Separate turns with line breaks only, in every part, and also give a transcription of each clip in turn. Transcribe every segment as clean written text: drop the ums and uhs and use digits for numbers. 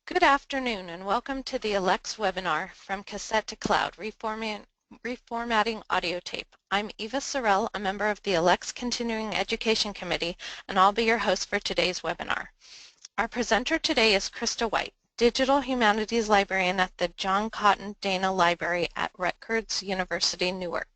Good afternoon and welcome to the ALCTS webinar From Cassette to Cloud, Reformatting Audiotape. I'm Eva Sorrell, a member of the ALCTS Continuing Education Committee, and I'll be your host for today's webinar. Our presenter today is Krista White, Digital Humanities Librarian at the John Cotton Dana Library at Rutgers University, Newark.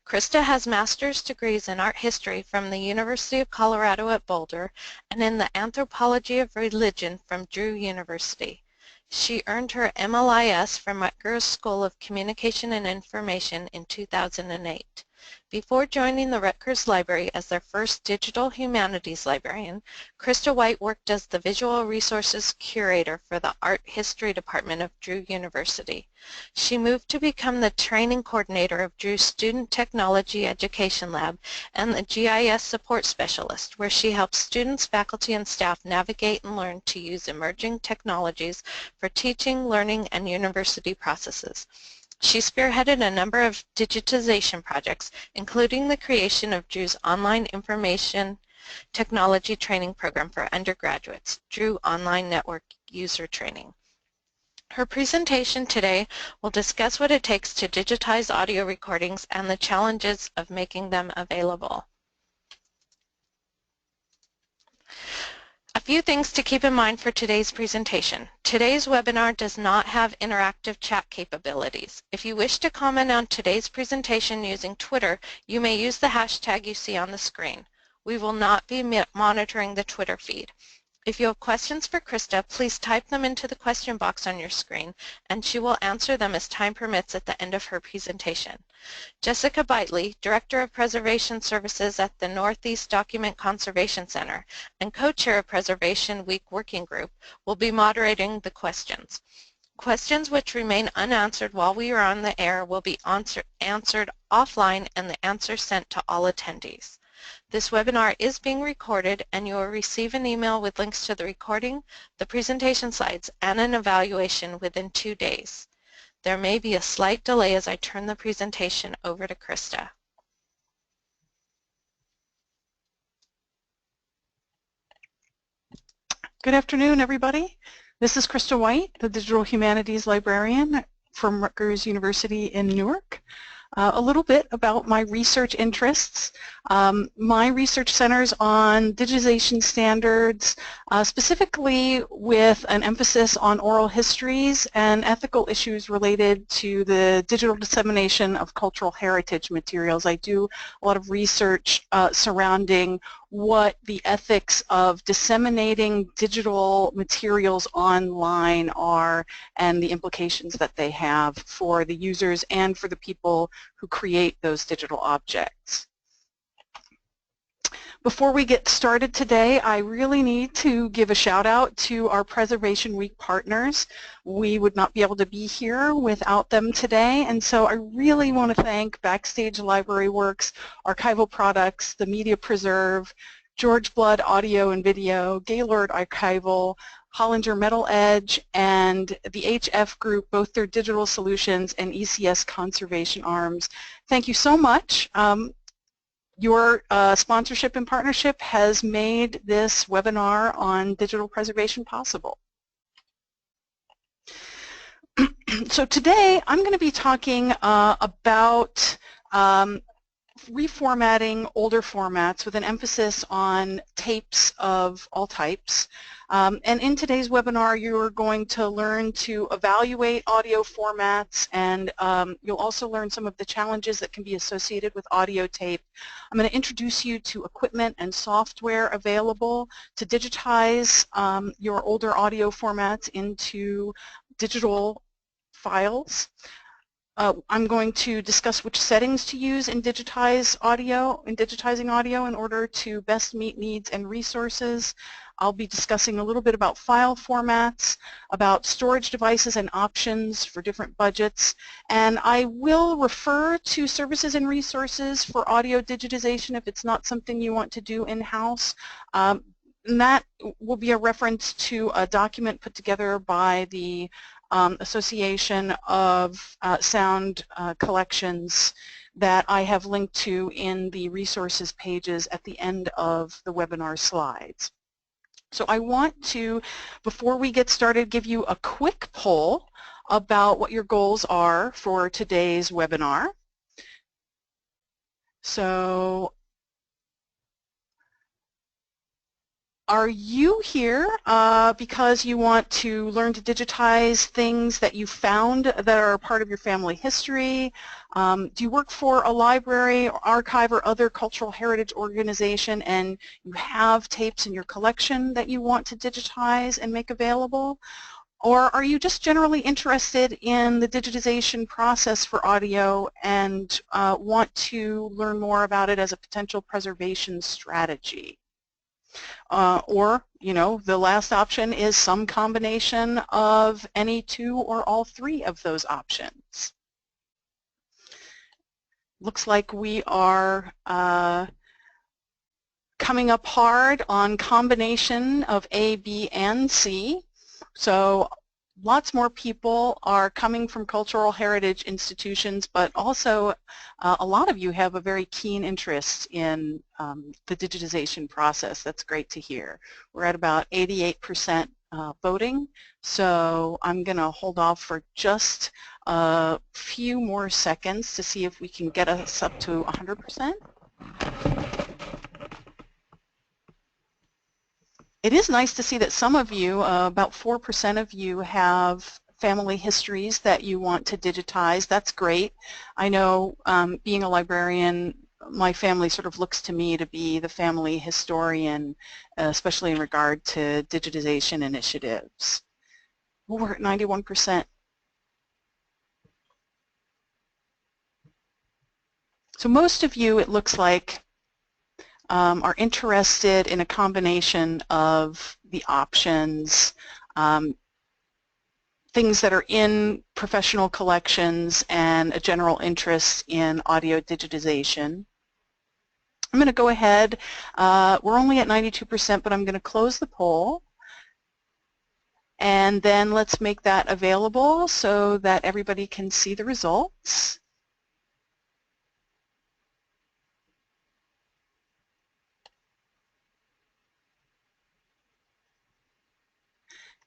Krista has master's degrees in art history from the University of Colorado at Boulder and in the anthropology of religion from Drew University. She earned her MLIS from Rutgers School of Communication and Information in 2008. Before joining the Rutgers Library as their first digital humanities librarian, Krista White worked as the Visual Resources Curator for the Art History Department of Drew University. She moved to become the training coordinator of Drew's Student Technology Education Lab and the GIS Support Specialist, where she helps students, faculty, and staff navigate and learn to use emerging technologies for teaching, learning, and university processes. She spearheaded a number of digitization projects, including the creation of Drew's online information technology training program for undergraduates, Drew Online Network User Training. Her presentation today will discuss what it takes to digitize audio recordings and the challenges of making them available. A few things to keep in mind for today's presentation. Today's webinar does not have interactive chat capabilities. If you wish to comment on today's presentation using Twitter, you may use the hashtag you see on the screen. We will not be monitoring the Twitter feed. If you have questions for Krista, please type them into the question box on your screen, and she will answer them as time permits at the end of her presentation. Jessica Bitely, Director of Preservation Services at the Northeast Document Conservation Center and co-chair of Preservation Week Working Group, will be moderating the questions. Questions which remain unanswered while we are on the air will be answered offline and the answers sent to all attendees. This webinar is being recorded, and you will receive an email with links to the recording, the presentation slides, and an evaluation within 2 days. There may be a slight delay as I turn the presentation over to Krista.
Good afternoon, everybody. This is Krista White, the Digital Humanities Librarian from Rutgers University in Newark. A little bit about my research interests. My research centers on digitization standards, specifically with an emphasis on oral histories and ethical issues related to the digital dissemination of cultural heritage materials. I do a lot of research surrounding what the ethics of disseminating digital materials online are and the implications that they have for the users and for the people who create those digital objects. Before we get started today, I really need to give a shout out to our Preservation Week partners. We would not be able to be here without them today, and so I really want to thank Backstage Library Works, Archival Products, the Media Preserve, George Blood Audio and Video, Gaylord Archival, Hollinger Metal Edge, and the HF Group, both their digital solutions and ECS conservation arms. Thank you so much. Your sponsorship and partnership has made this webinar on digital preservation possible. So today I'm going to be talking about reformatting older formats with an emphasis on tapes of all types. And in today's webinar, you're going to learn to evaluate audio formats, and you'll also learn some of the challenges that can be associated with audio tape. I'm going to introduce you to equipment and software available to digitize your older audio formats into digital files. I'm going to discuss which settings to use in digitizing audio in order to best meet needs and resources. I'll be discussing a little bit about file formats, about storage devices and options for different budgets, and I will refer to services and resources for audio digitization if it's not something you want to do in-house. And that will be a reference to a document put together by the Association of Sound Collections that I have linked to in the resources pages at the end of the webinar slides. So I want to, before we get started, give you a quick poll about what your goals are for today's webinar. So are you here because you want to learn to digitize things that you found that are part of your family history? Do you work for a library, or archive, or other cultural heritage organization and you have tapes in your collection that you want to digitize and make available? Or are you just generally interested in the digitization process for audio and want to learn more about it as a potential preservation strategy? Or, you know, the last option is some combination of any two or all three of those options. Looks like we are coming up hard on combination of A, B, and C. So lots more people are coming from cultural heritage institutions, but also a lot of you have a very keen interest in the digitization process. That's great to hear. We're at about 88% voting, so I'm going to hold off for just a few more seconds to see if we can get us up to 100%. It is nice to see that some of you, about 4% of you, have family histories that you want to digitize. That's great. I know being a librarian, my family sort of looks to me to be the family historian, especially in regard to digitization initiatives. We're at 91%. So most of you, it looks like, are interested in a combination of the options, things that are in professional collections and a general interest in audio digitization. I'm going to go ahead, we're only at 92%, but I'm going to close the poll. And then let's make that available so that everybody can see the results.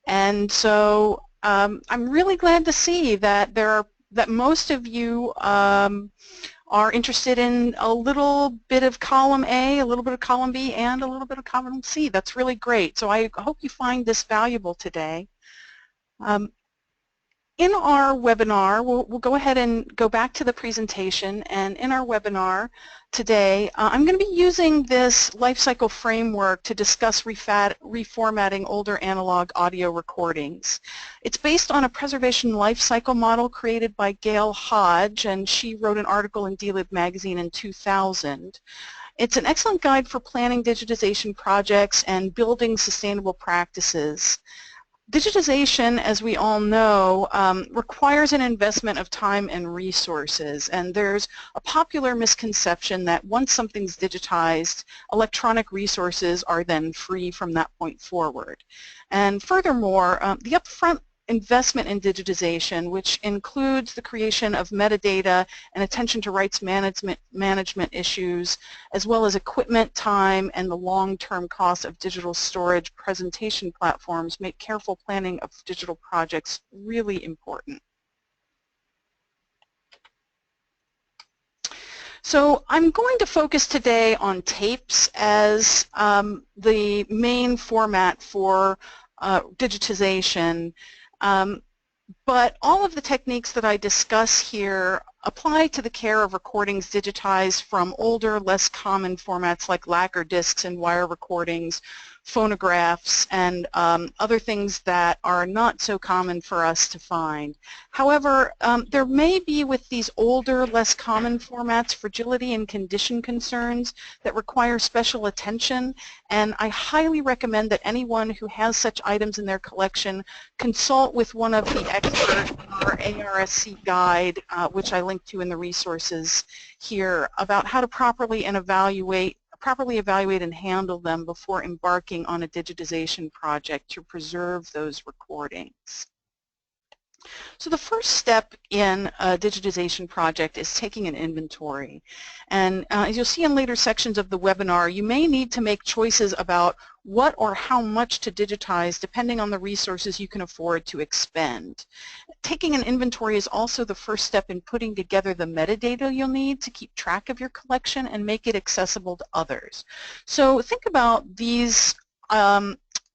And so I'm really glad to see that that most of you are interested in a little bit of column A, a little bit of column B, and a little bit of column C. That's really great. So I hope you find this valuable today. In our webinar, we'll go ahead and go back to the presentation, and in our webinar today, I'm going to be using this lifecycle framework to discuss reformatting older analog audio recordings. It's based on a preservation lifecycle model created by Gail Hodge, and she wrote an article in DLib magazine in 2000. It's an excellent guide for planning digitization projects and building sustainable practices. Digitization, as we all know, requires an investment of time and resources, and there's a popular misconception that once something's digitized, electronic resources are then free from that point forward. And furthermore, the upfront investment in digitization, which includes the creation of metadata and attention to rights management issues, as well as equipment, time, and the long-term cost of digital storage presentation platforms, make careful planning of digital projects really important. So I'm going to focus today on tapes as the main format for digitization. But all of the techniques that I discuss here apply to the care of recordings digitized from older, less common formats like lacquer discs and wire recordings, phonographs, and other things that are not so common for us to find. However, there may be with these older, less common formats fragility and condition concerns that require special attention, and I highly recommend that anyone who has such items in their collection consult with one of the experts in our ARSC guide, which I link to in the resources here, about how to properly evaluate and handle them before embarking on a digitization project to preserve those recordings. So the first step in a digitization project is taking an inventory. And as you'll see in later sections of the webinar, you may need to make choices about what or how much to digitize depending on the resources you can afford to expend. Taking an inventory is also the first step in putting together the metadata you'll need to keep track of your collection and make it accessible to others. So think about these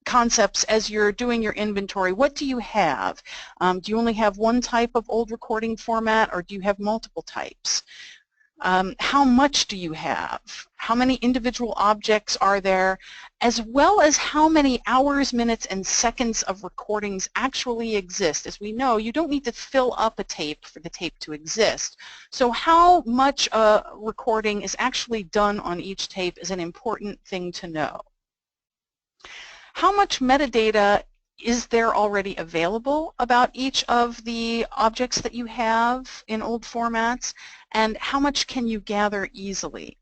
concepts as you're doing your inventory. What do you have? Do you only have one type of old recording format, or do you have multiple types? How much do you have? How many individual objects are there? As well as how many hours, minutes, and seconds of recordings actually exist. As we know, you don't need to fill up a tape for the tape to exist. So how much recording is actually done on each tape is an important thing to know. How much metadata is there already available about each of the objects that you have in old formats, and how much can you gather easily?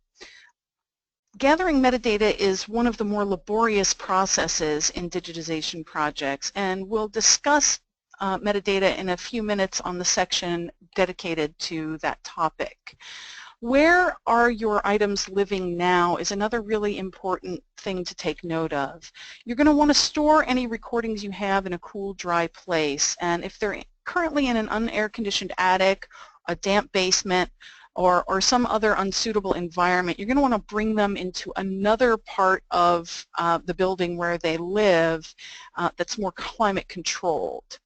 Gathering metadata is one of the more laborious processes in digitization projects, and we'll discuss metadata in a few minutes on the section dedicated to that topic. Where are your items living now is another really important thing to take note of. You're going to want to store any recordings you have in a cool, dry place, and if they're currently in an unair-conditioned attic, a damp basement, or some other unsuitable environment, you're going to want to bring them into another part of the building where they live that's more climate controlled.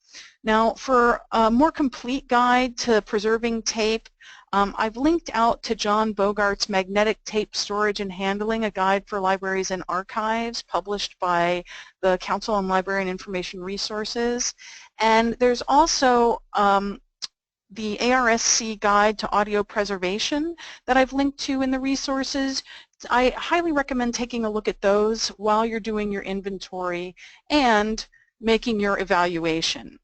Now, for a more complete guide to preserving tape, I've linked out to John Bogart's Magnetic Tape Storage and Handling, a guide for libraries and archives, published by the Council on Library and Information Resources. And there's also the ARSC Guide to Audio Preservation that I've linked to in the resources. I highly recommend taking a look at those while you're doing your inventory and making your evaluation.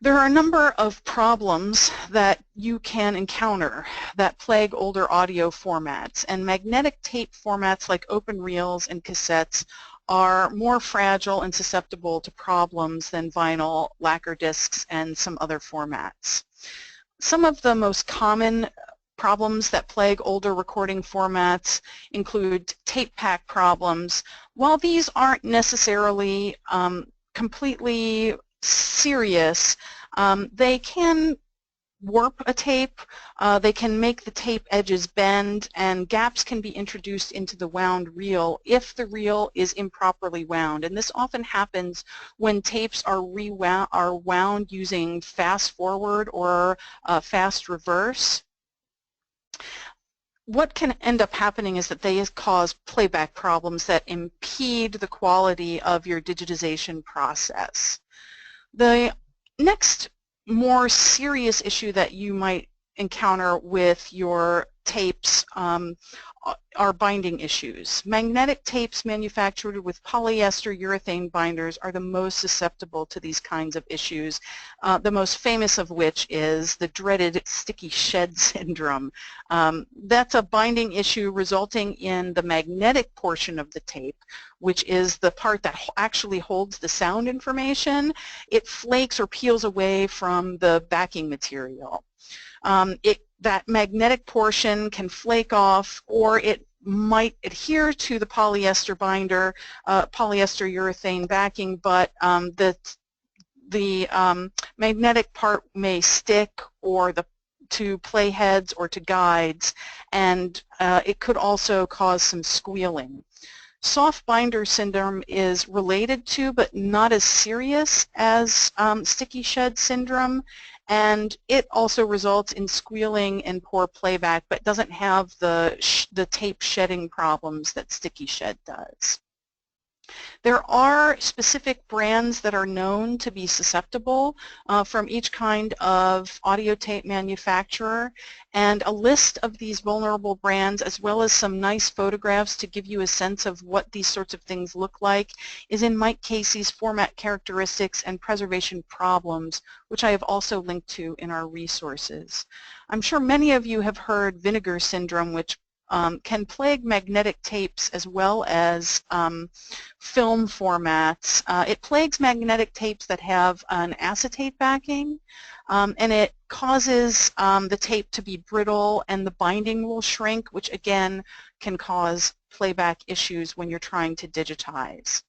There are a number of problems that you can encounter that plague older audio formats, and magnetic tape formats like open reels and cassettes are more fragile and susceptible to problems than vinyl, lacquer discs, and some other formats. Some of the most common problems that plague older recording formats include tape pack problems. While these aren't necessarily completely serious, they can warp a tape, they can make the tape edges bend, and gaps can be introduced into the wound reel if the reel is improperly wound. And this often happens when tapes are wound using fast forward or fast reverse. What can end up happening is that they cause playback problems that impede the quality of your digitization process. The next more serious issue that you might encounter with your tapes are binding issues. Magnetic tapes manufactured with polyester urethane binders are the most susceptible to these kinds of issues, the most famous of which is the dreaded sticky shed syndrome. That's a binding issue resulting in the magnetic portion of the tape, which is the part that actually holds the sound information. It flakes or peels away from the backing material. That magnetic portion can flake off, or it might adhere to the polyester binder, polyester urethane backing, but the magnetic part may stick or to playheads or to guides, and it could also cause some squealing. Soft binder syndrome is related to but not as serious as sticky shed syndrome, and it also results in squealing and poor playback but doesn't have the tape shedding problems that sticky shed does. There are specific brands that are known to be susceptible from each kind of audio tape manufacturer, and a list of these vulnerable brands as well as some nice photographs to give you a sense of what these sorts of things look like is in Mike Casey's Format Characteristics and Preservation Problems, which I have also linked to in our resources. I'm sure many of you have heard vinegar syndrome, which can plague magnetic tapes as well as film formats. It plagues magnetic tapes that have an acetate backing, and it causes the tape to be brittle and the binding will shrink, which again can cause playback issues when you're trying to digitize.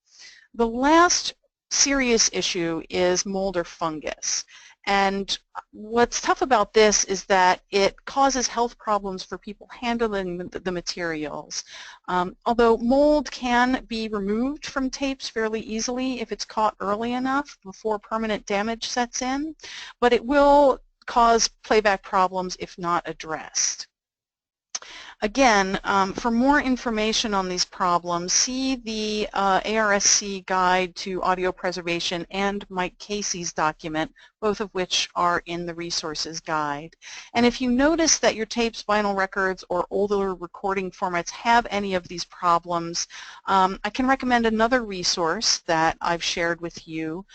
The last serious issue is mold or fungus. And what's tough about this is that it causes health problems for people handling the materials. Although mold can be removed from tapes fairly easily if it's caught early enough before permanent damage sets in, but it will cause playback problems if not addressed. Again, for more information on these problems, see the ARSC Guide to Audio Preservation and Mike Casey's document, both of which are in the Resources Guide. And if you notice that your tapes, vinyl records, or older recording formats have any of these problems, I can recommend another resource that I've shared with you,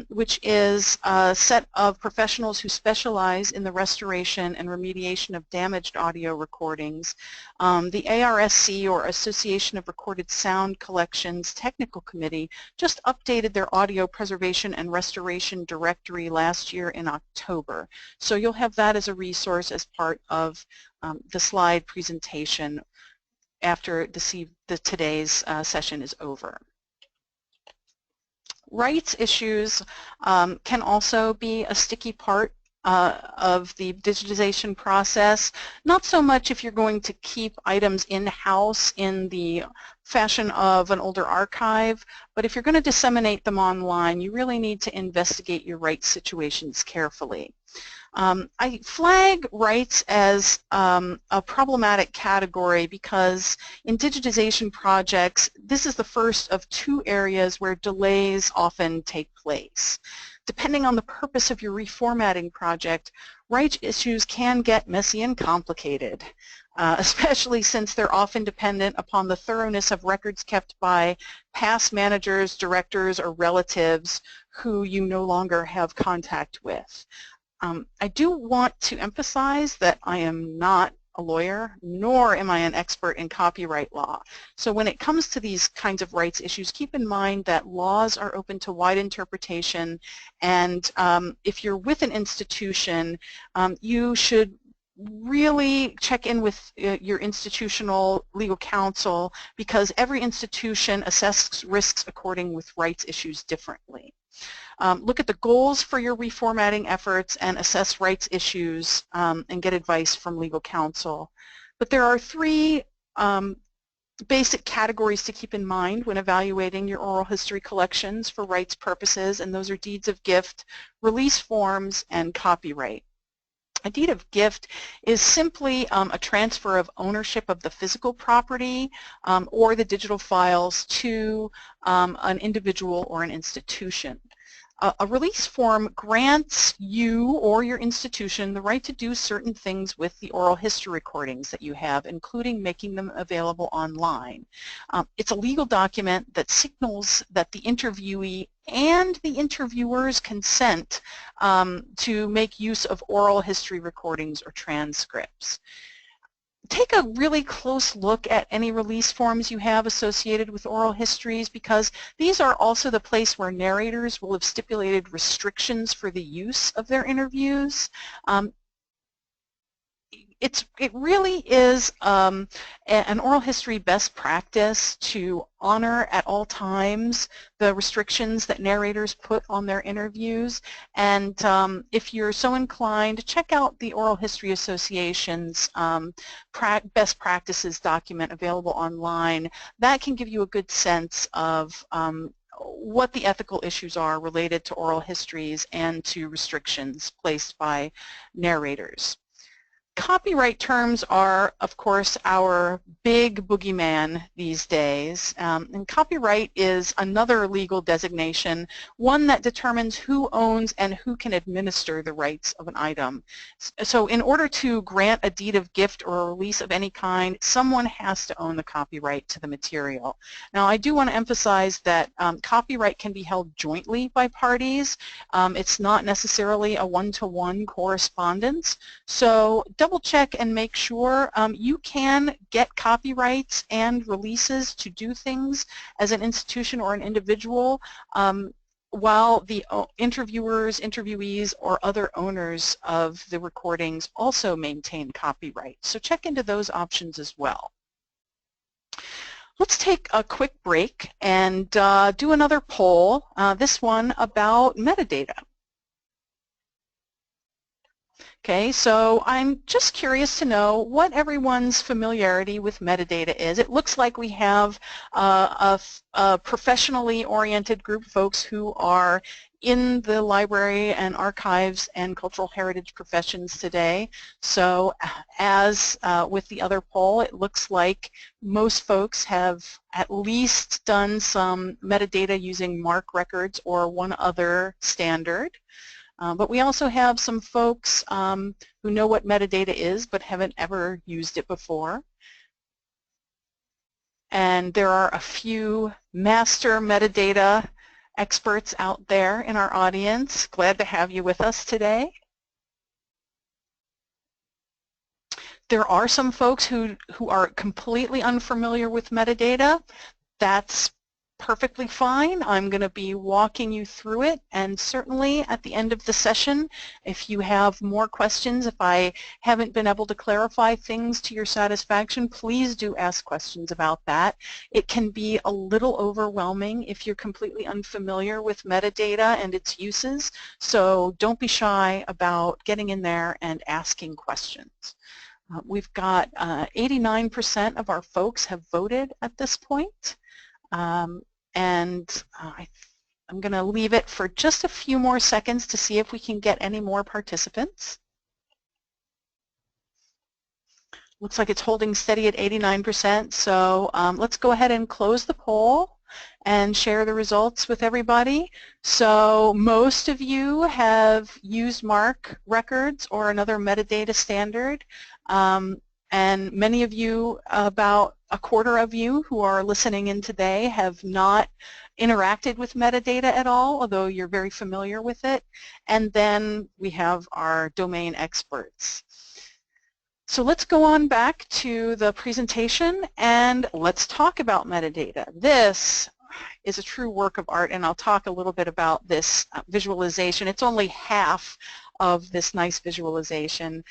which is a set of professionals who specialize in the restoration and remediation of damaged audio recordings. The ARSC, or Association of Recorded Sound Collections Technical Committee, just updated their audio preservation and restoration directory last year in October. So you'll have that as a resource as part of the slide presentation after today's session is over. Rights issues can also be a sticky part of the digitization process. Not so much if you're going to keep items in-house in the fashion of an older archive, but if you're going to disseminate them online, you really need to investigate your rights situations carefully. I flag rights as a problematic category because in digitization projects, this is the first of two areas where delays often take place. Depending on the purpose of your reformatting project, rights issues can get messy and complicated, especially since they're often dependent upon the thoroughness of records kept by past managers, directors, or relatives who you no longer have contact with. I do want to emphasize that I am not a lawyer, nor am I an expert in copyright law. So when it comes to these kinds of rights issues, keep in mind that laws are open to wide interpretation, and if you're with an institution, you should really check in with your institutional legal counsel, because every institution assesses risks according with rights issues differently. Look at the goals for your reformatting efforts and assess rights issues and get advice from legal counsel. But there are three basic categories to keep in mind when evaluating your oral history collections for rights purposes, and those are deeds of gift, release forms, and copyright. A deed of gift is simply a transfer of ownership of the physical property or the digital files to an individual or an institution. A release form grants you or your institution the right to do certain things with the oral history recordings that you have, including making them available online. It's a legal document that signals that the interviewee and the interviewer's consent to make use of oral history recordings or transcripts. Take a really close look at any release forms you have associated with oral histories, because these are also the place where narrators will have stipulated restrictions for the use of their interviews. It really is an oral history best practice to honor at all times the restrictions that narrators put on their interviews, and if you're so inclined, check out the Oral History Association's best practices document available online. That can give you a good sense of what the ethical issues are related to oral histories and to restrictions placed by narrators. Copyright terms are, of course, our big boogeyman these days, and copyright is another legal designation, one that determines who owns and who can administer the rights of an item. So in order to grant a deed of gift or a release of any kind, someone has to own the copyright to the material. Now, I do want to emphasize that copyright can be held jointly by parties. It's not necessarily a one-to-one correspondence, so double double check and make sure. You can get copyrights and releases to do things as an institution or an individual, while the interviewers, interviewees, or other owners of the recordings also maintain copyright. So check into those options as well. Let's take a quick break and do another poll, this one about metadata. Okay, so I'm just curious to know what everyone's familiarity with metadata is. It looks like we have a professionally oriented group of folks who are in the library and archives and cultural heritage professions today. So as with the other poll, it looks like most folks have at least done some metadata using MARC records or one other standard. But we also have some folks who know what metadata is but haven't ever used it before. And there are a few master metadata experts out there in our audience. Glad to have you with us today. There are some folks who are completely unfamiliar with metadata. That's perfectly fine. I'm going to be walking you through it, and certainly at the end of the session, if you have more questions, if I haven't been able to clarify things to your satisfaction, please do ask questions about that. It can be a little overwhelming if you're completely unfamiliar with metadata and its uses, so don't be shy about getting in there and asking questions. We've got 89% of our folks have voted at this point. And I'm going to leave it for just a few more seconds to see if we can get any more participants. Looks like it's holding steady at 89%, so let's go ahead and close the poll and share the results with everybody. So most of you have used MARC records or another metadata standard. And many of you, about a quarter of you who are listening in today, have not interacted with metadata at all, although you're very familiar with it. And then we have our domain experts. So let's go on back to the presentation and let's talk about metadata. This is a true work of art, and I'll talk a little bit about this visualization. It's only half of this nice visualization.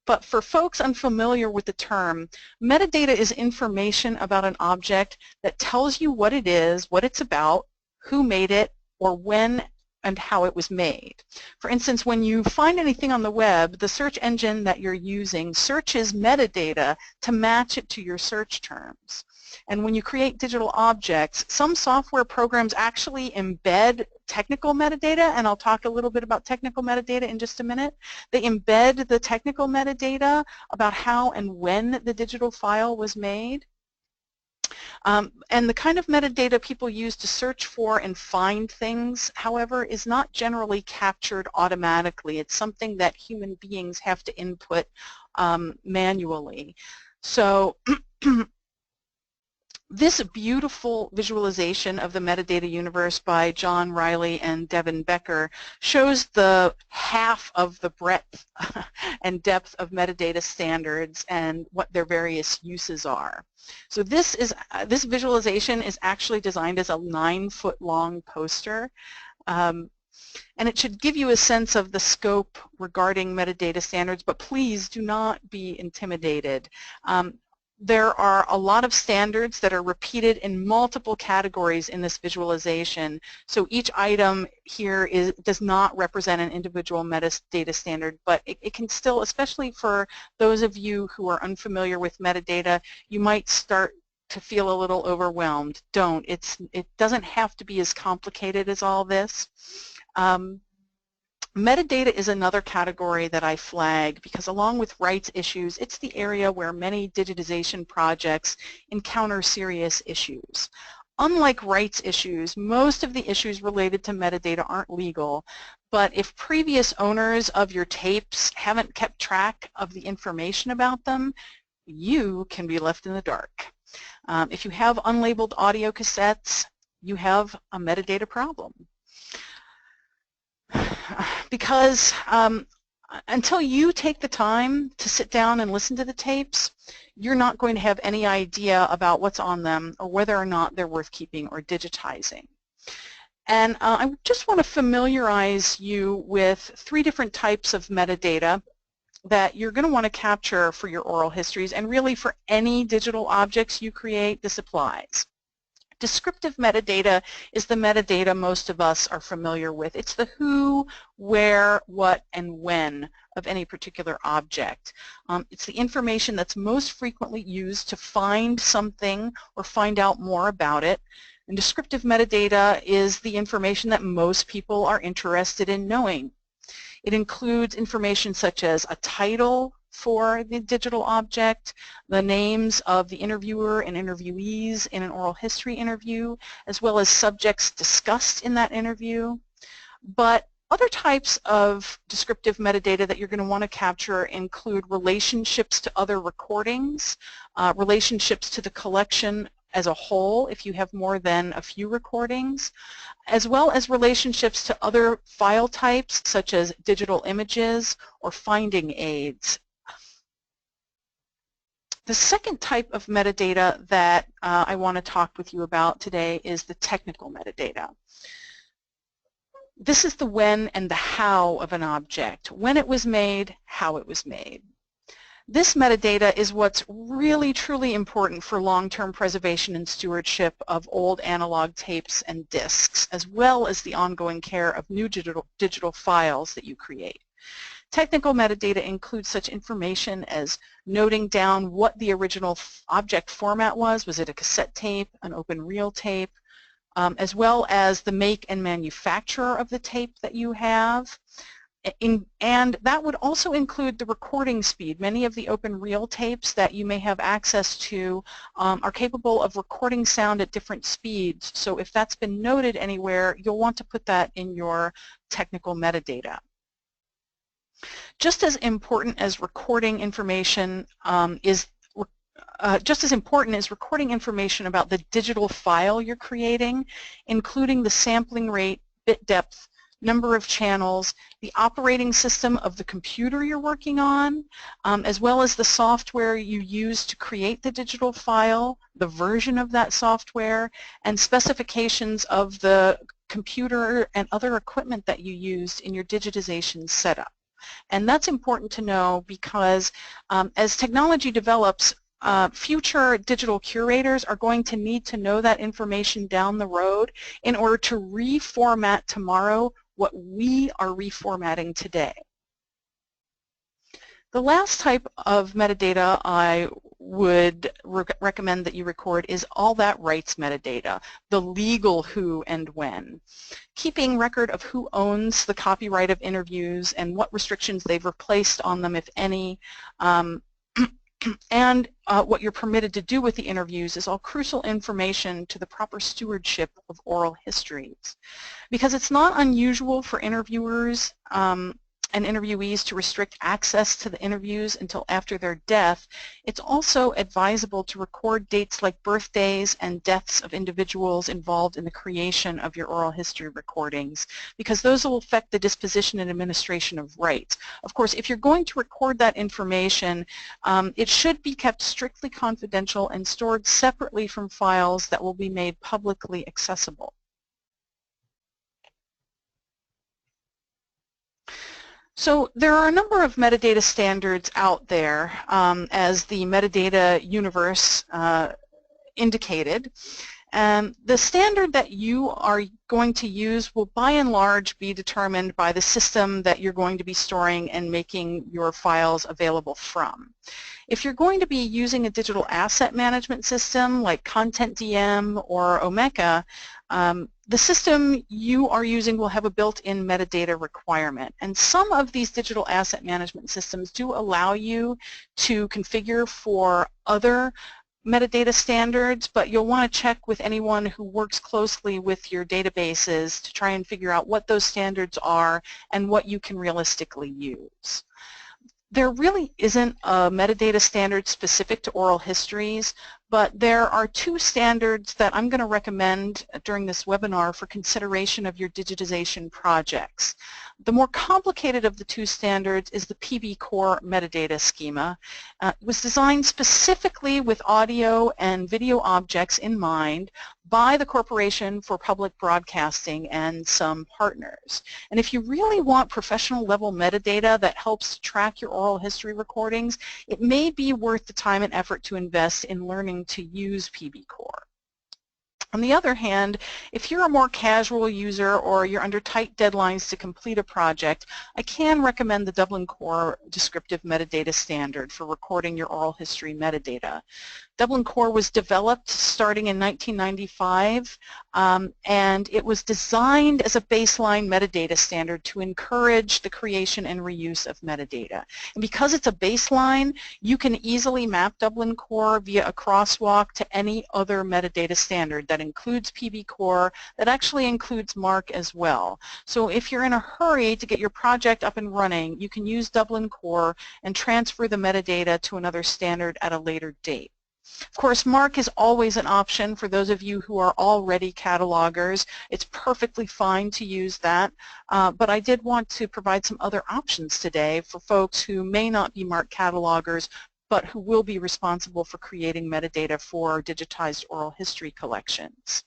But for folks unfamiliar with the term, metadata is information about an object that tells you what it is, what it's about, who made it, or when and how it was made. For instance, when you find anything on the web, the search engine that you're using searches metadata to match it to your search terms. And when you create digital objects, some software programs actually embed technical metadata, and I'll talk a little bit about technical metadata in just a minute. They embed the technical metadata about how and when the digital file was made. And the kind of metadata people use to search for and find things, however, is not generally captured automatically. It's something that human beings have to input manually. So this beautiful visualization of the metadata universe by John Riley and Devin Becker shows the half of the breadth and depth of metadata standards and what their various uses are. So this visualization is actually designed as a 9-foot-long poster. And it should give you a sense of the scope regarding metadata standards, but please do not be intimidated. There are a lot of standards that are repeated in multiple categories in this visualization. So each item here does not represent an individual metadata standard, but it can still, especially for those of you who are unfamiliar with metadata, you might start to feel a little overwhelmed. Don't. It doesn't have to be as complicated as all this. Metadata is another category that I flag because along with rights issues, it's the area where many digitization projects encounter serious issues. Unlike rights issues, most of the issues related to metadata aren't legal, but if previous owners of your tapes haven't kept track of the information about them, you can be left in the dark. If you have unlabeled audio cassettes, you have a metadata problem. Because until you take the time to sit down and listen to the tapes, you're not going to have any idea about what's on them or whether or not they're worth keeping or digitizing. And I just want to familiarize you with 3 different types of metadata that you're going to want to capture for your oral histories, and really for any digital objects you create, this applies. Descriptive metadata is the metadata most of us are familiar with. It's the who, where, what, and when of any particular object. It's the information that's most frequently used to find something or find out more about it. And descriptive metadata is the information that most people are interested in knowing. It includes information such as a title for the digital object, the names of the interviewer and interviewees in an oral history interview, as well as subjects discussed in that interview. But other types of descriptive metadata that you're going to want to capture include relationships to other recordings, relationships to the collection as a whole if you have more than a few recordings, as well as relationships to other file types such as digital images or finding aids. The second type of metadata that I want to talk with you about today is the technical metadata. This is the when and the how of an object, when it was made, how it was made. This metadata is what's really truly important for long-term preservation and stewardship of old analog tapes and discs, as well as the ongoing care of new digital files that you create. Technical metadata includes such information as noting down what the original object format was. Was it a cassette tape, an open reel tape, as well as the make and manufacturer of the tape that you have. And that would also include the recording speed. Many of the open reel tapes that you may have access to are capable of recording sound at different speeds. So if that's been noted anywhere, you'll want to put that in your technical metadata. Just as important as recording information just as important is recording information about the digital file you're creating, including the sampling rate, bit depth, number of channels, the operating system of the computer you're working on, as well as the software you use to create the digital file, the version of that software, and specifications of the computer and other equipment that you used in your digitization setup. And that's important to know because as technology develops, future digital curators are going to need to know that information down the road in order to reformat tomorrow what we are reformatting today. The last type of metadata I would recommend that you record is all that rights metadata, the legal who and when. Keeping record of who owns the copyright of interviews and what restrictions they've replaced on them, if any, and what you're permitted to do with the interviews is all crucial information to the proper stewardship of oral histories. Because it's not unusual for interviewers and interviewees to restrict access to the interviews until after their death, it's also advisable to record dates like birthdays and deaths of individuals involved in the creation of your oral history recordings, because those will affect the disposition and administration of rights. Of course, if you're going to record that information, it should be kept strictly confidential and stored separately from files that will be made publicly accessible. So there are a number of metadata standards out there, as the metadata universe indicated. The standard that you are going to use will by and large be determined by the system that you're going to be storing and making your files available from. If you're going to be using a digital asset management system like ContentDM or Omeka, the system you are using will have a built-in metadata requirement. And some of these digital asset management systems do allow you to configure for other metadata standards, but you'll want to check with anyone who works closely with your databases to try and figure out what those standards are and what you can realistically use. There really isn't a metadata standard specific to oral histories, but there are two standards that I'm going to recommend during this webinar for consideration of your digitization projects. The more complicated of the two standards is the PB Core metadata schema. It was designed specifically with audio and video objects in mind by the Corporation for Public Broadcasting and some partners. And if you really want professional level metadata that helps track your oral history recordings, it may be worth the time and effort to invest in learning to use PB Core. On the other hand, if you're a more casual user or you're under tight deadlines to complete a project, I can recommend the Dublin Core Descriptive Metadata Standard for recording your oral history metadata. Dublin Core was developed starting in 1995, and it was designed as a baseline metadata standard to encourage the creation and reuse of metadata. And because it's a baseline, you can easily map Dublin Core via a crosswalk to any other metadata standard that includes PB Core, that actually includes MARC as well. So if you're in a hurry to get your project up and running, you can use Dublin Core and transfer the metadata to another standard at a later date. Of course, MARC is always an option for those of you who are already catalogers. It's perfectly fine to use that, but I did want to provide some other options today for folks who may not be MARC catalogers, but who will be responsible for creating metadata for digitized oral history collections.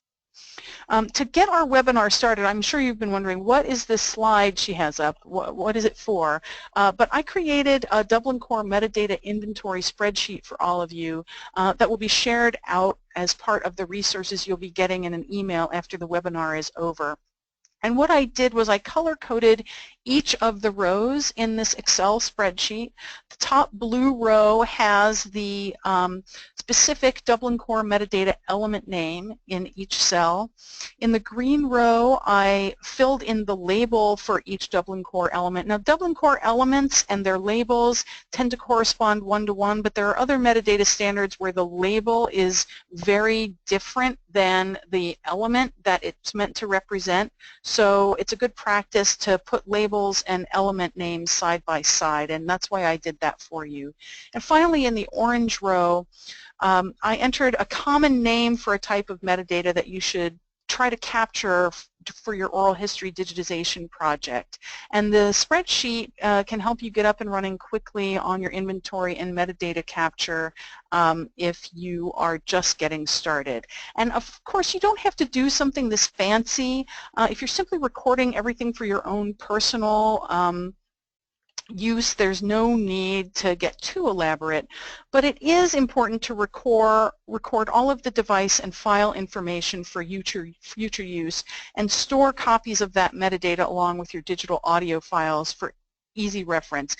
To get our webinar started, I'm sure you've been wondering, what is this slide she has up? What is it for? But I created a Dublin Core metadata inventory spreadsheet for all of you that will be shared out as part of the resources you'll be getting in an email after the webinar is over. And what I did was I color-coded each of the rows in this Excel spreadsheet. The top blue row has the specific Dublin Core metadata element name in each cell. In the green row, I filled in the label for each Dublin Core element. Now, Dublin Core elements and their labels tend to correspond one-to-one, but there are other metadata standards where the label is very different than the element that it's meant to represent. So it's a good practice to put labels and element names side by side, and that's why I did that for you. And finally, in the orange row, I entered a common name for a type of metadata that you should try to capture for your oral history digitization project. And the spreadsheet can help you get up and running quickly on your inventory and metadata capture if you are just getting started. And of course, you don't have to do something this fancy. If you're simply recording everything for your own personal use, there's no need to get too elaborate, but it is important to record all of the device and file information for future use and store copies of that metadata along with your digital audio files for easy reference.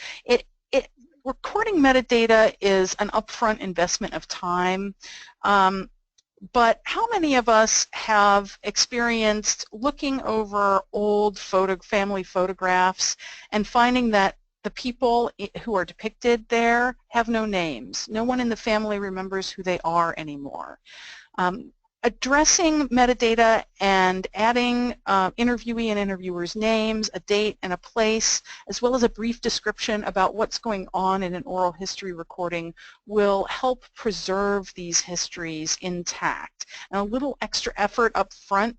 Recording metadata is an upfront investment of time, but how many of us have experienced looking over old family photographs and finding that the people who are depicted there have no names? No one in the family remembers who they are anymore. Addressing metadata and adding interviewee and interviewer's names, a date and a place, as well as a brief description about what's going on in an oral history recording will help preserve these histories intact. And a little extra effort up front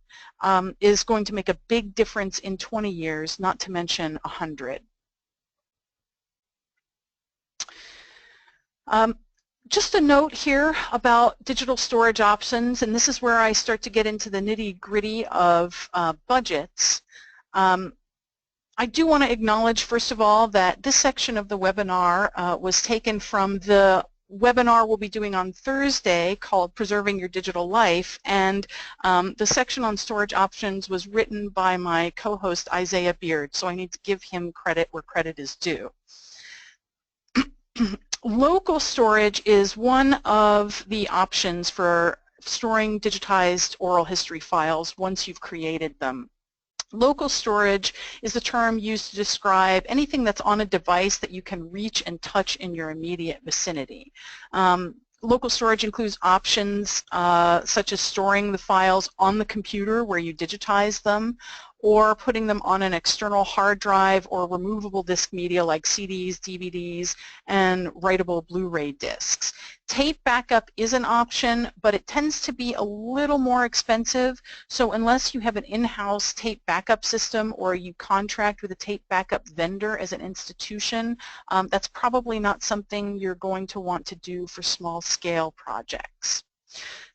is going to make a big difference in 20 years, not to mention 100. Just a note here about digital storage options, and this is where I start to get into the nitty-gritty of budgets. I do want to acknowledge, first of all, that this section of the webinar was taken from the webinar we'll be doing on Thursday called Preserving Your Digital Life, and the section on storage options was written by my co-host Isaiah Beard, so I need to give him credit where credit is due. Local storage is one of the options for storing digitized oral history files once you've created them. Local storage is the term used to describe anything that's on a device that you can reach and touch in your immediate vicinity. Local storage includes options such as storing the files on the computer where you digitize them, or putting them on an external hard drive or removable disk media like CDs, DVDs, and writable Blu-ray discs. Tape backup is an option, but it tends to be a little more expensive, so unless you have an in-house tape backup system or you contract with a tape backup vendor as an institution, that's probably not something you're going to want to do for small-scale projects.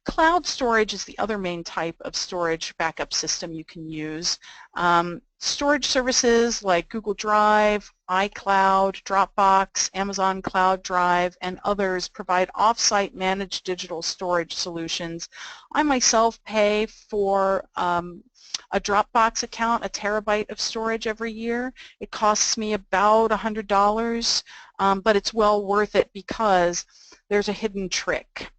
Cloud storage is the other main type of storage backup system you can use. Storage services like Google Drive, iCloud, Dropbox, Amazon Cloud Drive, and others provide off-site managed digital storage solutions. I myself pay for a Dropbox account, a terabyte of storage every year. It costs me about $100, but it's well worth it because there's a hidden trick.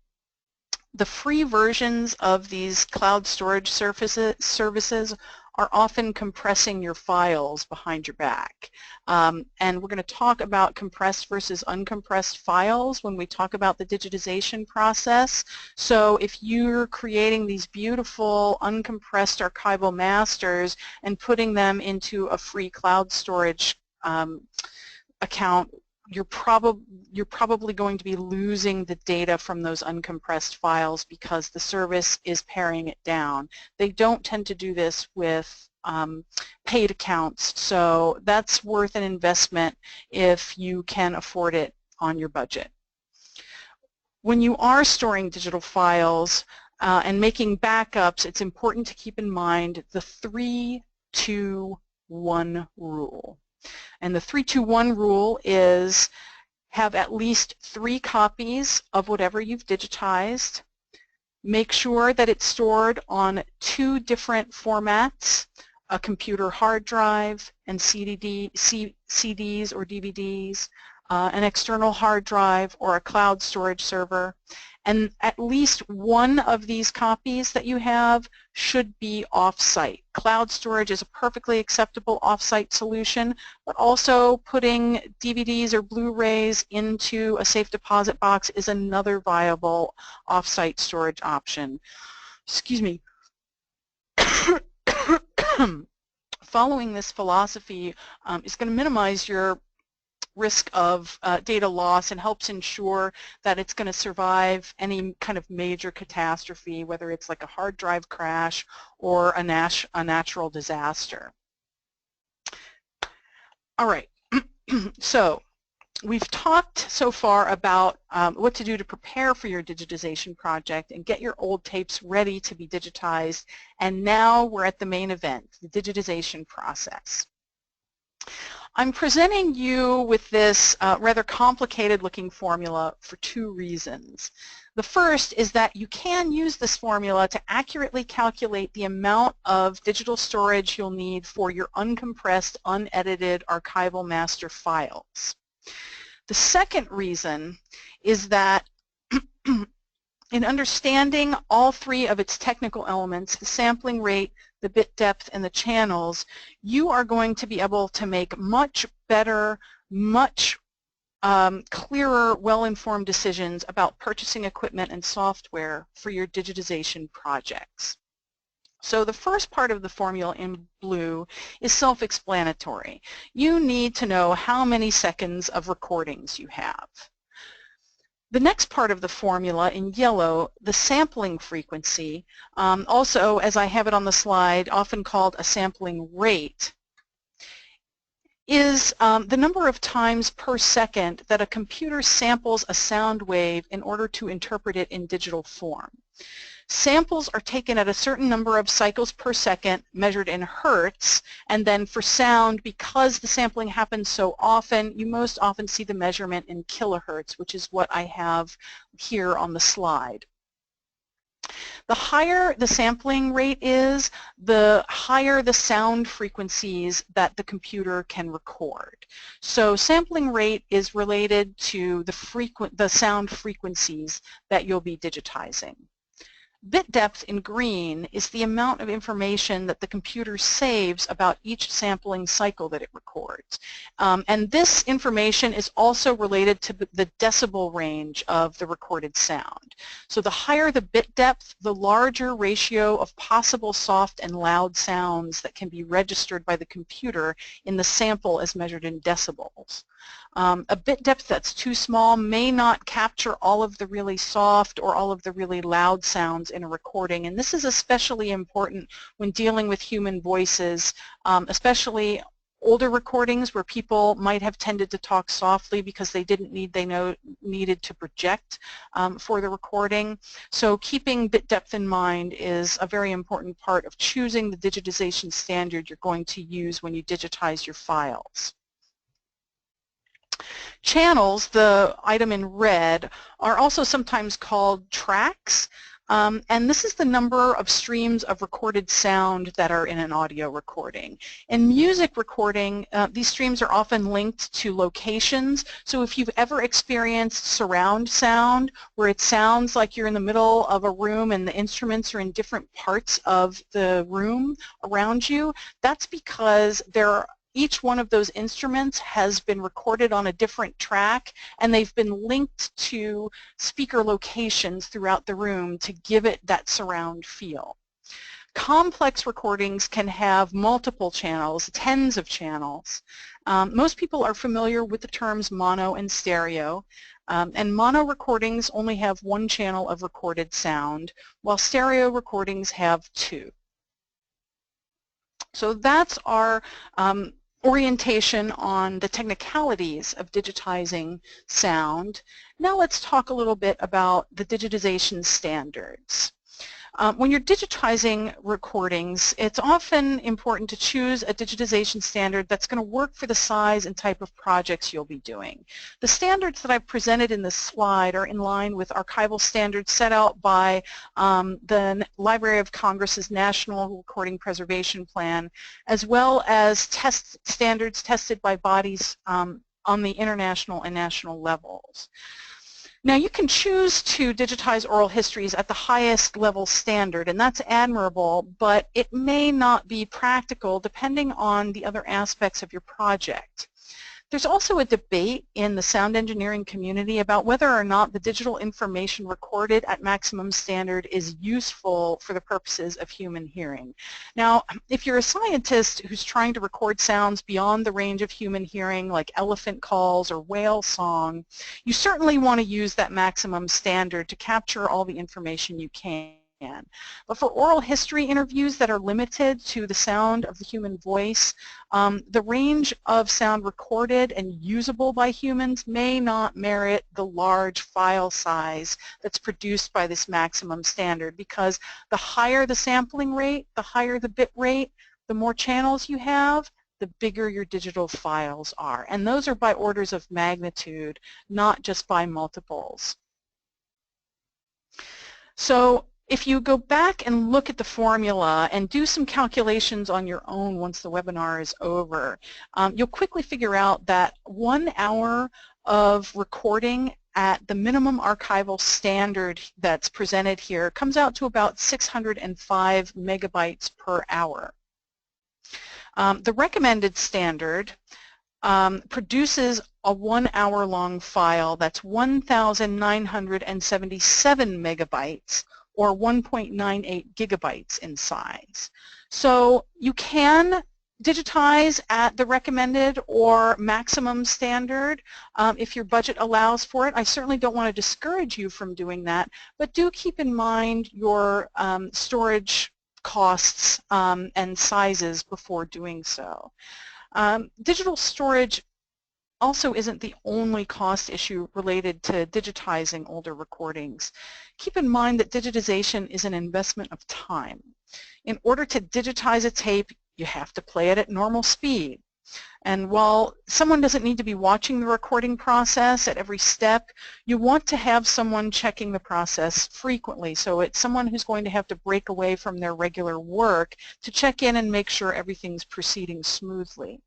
The free versions of these cloud storage services are often compressing your files behind your back. And we're going to talk about compressed versus uncompressed files when we talk about the digitization process. So if you're creating these beautiful uncompressed archival masters and putting them into a free cloud storage account, you're probably going to be losing the data from those uncompressed files because the service is paring it down. They don't tend to do this with paid accounts, so that's worth an investment if you can afford it on your budget. When you are storing digital files and making backups, it's important to keep in mind the 3-2-1 rule. And the 3-2-1 rule is have at least 3 copies of whatever you've digitized. Make sure that it's stored on 2 different formats, a computer hard drive and CDs or DVDs, an external hard drive or a cloud storage server. And at least one of these copies that you have should be off-site. Cloud storage is a perfectly acceptable off-site solution, but also putting DVDs or Blu-rays into a safe deposit box is another viable off-site storage option. Excuse me. Following this philosophy is going to minimize your risk of data loss and helps ensure that it's going to survive any kind of major catastrophe, whether it's like a hard drive crash or a natural disaster. All right, so we've talked so far about what to do to prepare for your digitization project and get your old tapes ready to be digitized, and now we're at the main event, the digitization process. I'm presenting you with this rather complicated looking formula for 2 reasons. The first is that you can use this formula to accurately calculate the amount of digital storage you'll need for your uncompressed, unedited archival master files. The second reason is that in understanding all 3 of its technical elements, the sampling rate, the bit depth, and the channels, you are going to be able to make much better, much clearer, well-informed decisions about purchasing equipment and software for your digitization projects. So the first part of the formula in blue is self-explanatory. You need to know how many seconds of recordings you have. The next part of the formula in yellow, the sampling frequency, also as I have it on the slide, often called a sampling rate, is the number of times per second that a computer samples a sound wave in order to interpret it in digital form. Samples are taken at a certain number of cycles per second measured in hertz, and then for sound, because the sampling happens so often, you most often see the measurement in kilohertz, which is what I have here on the slide. The higher the sampling rate is, the higher the sound frequencies that the computer can record. So sampling rate is related to the sound frequencies that you'll be digitizing. Bit depth in green is the amount of information that the computer saves about each sampling cycle that it records. And this information is also related to the decibel range of the recorded sound. So the higher the bit depth, the larger ratio of possible soft and loud sounds that can be registered by the computer in the sample as measured in decibels. A bit depth that's too small may not capture all of the really soft or all of the really loud sounds in a recording, and this is especially important when dealing with human voices, especially older recordings where people might have tended to talk softly because they didn't needed to project for the recording. So keeping bit depth in mind is a very important part of choosing the digitization standard you're going to use when you digitize your files. Channels, the item in red, are also sometimes called tracks, and this is the number of streams of recorded sound that are in an audio recording. In music recording, these streams are often linked to locations, so if you've ever experienced surround sound, where it sounds like you're in the middle of a room and the instruments are in different parts of the room around you, that's because each one of those instruments has been recorded on a different track, and they've been linked to speaker locations throughout the room to give it that surround feel. Complex recordings can have multiple channels, tens of channels. Most people are familiar with the terms mono and stereo, and mono recordings only have one channel of recorded sound, while stereo recordings have two. So that's our orientation on the technicalities of digitizing sound. Now let's talk a little bit about the digitization standards. When you're digitizing recordings, it's often important to choose a digitization standard that's going to work for the size and type of projects you'll be doing. The standards that I've presented in this slide are in line with archival standards set out by the Library of Congress's National Recording Preservation Plan, as well as standards tested by bodies on the international and national levels. Now you can choose to digitize oral histories at the highest level standard, and that's admirable, but it may not be practical depending on the other aspects of your project. There's also a debate in the sound engineering community about whether or not the digital information recorded at maximum standard is useful for the purposes of human hearing. Now, if you're a scientist who's trying to record sounds beyond the range of human hearing, like elephant calls or whale song, you certainly want to use that maximum standard to capture all the information you can. But for oral history interviews that are limited to the sound of the human voice, the range of sound recorded and usable by humans may not merit the large file size that's produced by this maximum standard, because the higher the sampling rate, the higher the bit rate, the more channels you have, the bigger your digital files are. And those are by orders of magnitude, not just by multiples. So if you go back and look at the formula and do some calculations on your own once the webinar is over, you'll quickly figure out that 1 hour of recording at the minimum archival standard that's presented here comes out to about 605 megabytes per hour. The recommended standard produces a 1 hour long file that's 1,977 megabytes, or 1.98 gigabytes in size. So you can digitize at the recommended or maximum standard if your budget allows for it. I certainly don't want to discourage you from doing that, but do keep in mind your storage costs and sizes before doing so. Digital storage also isn't the only cost issue related to digitizing older recordings. Keep in mind that digitization is an investment of time. In order to digitize a tape, you have to play it at normal speed. And while someone doesn't need to be watching the recording process at every step, you want to have someone checking the process frequently. So it's someone who's going to have to break away from their regular work to check in and make sure everything's proceeding smoothly.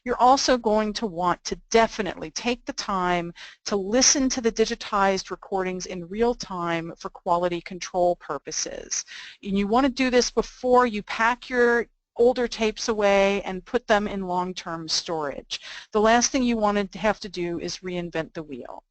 You're also going to want to definitely take the time to listen to the digitized recordings in real time for quality control purposes. And you want to do this before you pack your older tapes away and put them in long-term storage. The last thing you want to have to do is reinvent the wheel.